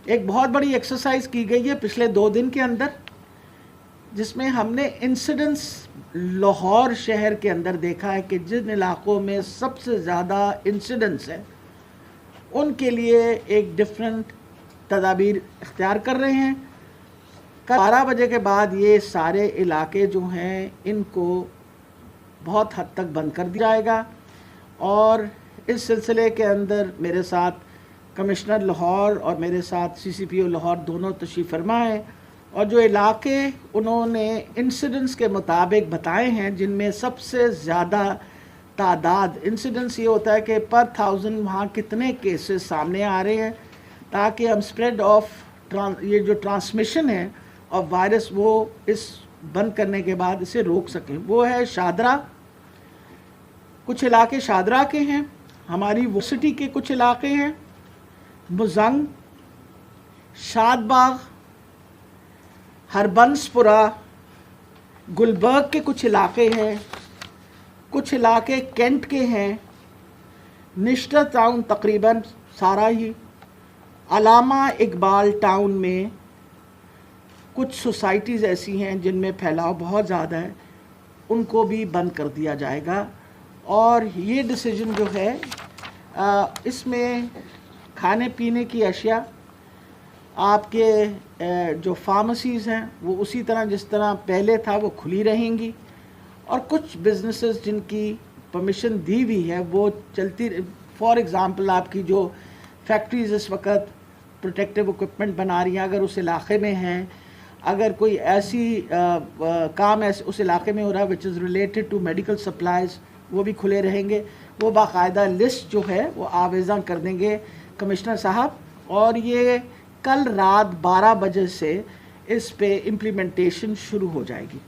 एक बहुत बड़ी एक्सरसाइज की गई है पिछले 2 दिन के अंदर, जिसमें हमने इंसिडेंट्स लाहौर शहर के अंदर देखा है कि जिन इलाक़ों में सबसे ज़्यादा इंसिडेंट्स हैं उनके लिए एक डिफरेंट तदाबीर इख्तियार कर रहे हैं। कल 12 बजे के बाद ये सारे इलाके जो हैं इनको बहुत हद तक बंद कर दिया जाएगा। और इस सिलसिले के अंदर मेरे साथ कमिश्नर लाहौर और मेरे साथ CCPO लाहौर दोनों तशरीफ़ फरमा है, और जो इलाके उन्होंने इंसिडेंट्स के मुताबिक बताए हैं जिनमें सबसे ज़्यादा तादाद इंसिडेंट्स ये होता है कि पर 1000 वहाँ कितने केसेस सामने आ रहे हैं, ताकि हम स्प्रेड ऑफ ये जो ट्रांसमिशन है ऑफ वायरस वो इस बंद करने के बाद इसे रोक सकें। वो है शादरा, कुछ इलाके शादरा के हैं, हमारी वो सिटी के कुछ इलाके हैं, मुजंग, शादबाग, हरबंसपुरा, गुलबर्ग के कुछ इलाके हैं, कुछ इलाके कैंट के हैं, निश्तर टाउन तकरीबन सारा ही, अलामा इकबाल टाउन में कुछ सोसाइटीज़ ऐसी हैं जिनमें फैलाव बहुत ज़्यादा है, उनको भी बंद कर दिया जाएगा। और ये डिसीजन जो है इसमें खाने पीने की अशिया, आपके जो फार्मेसीज़ हैं वो उसी तरह जिस तरह पहले था वो खुली रहेंगी, और कुछ बिजनेसेस जिनकी परमिशन दी हुई है वो चलती। फॉर एग्ज़ाम्पल आपकी जो फैक्ट्रीज़ इस वक्त प्रोटेक्टिव इक्विपमेंट बना रही हैं, अगर उस इलाके में हैं, अगर कोई ऐसी काम ऐसे उस इलाके में हो रहा है which is related to medical supplies, वो भी खुले रहेंगे। वो बाकायदा लिस्ट जो है वो आवेज़ा कर देंगे कमिश्नर साहब, और ये कल रात 12 बजे से इस पे इम्प्लीमेंटेशन शुरू हो जाएगी।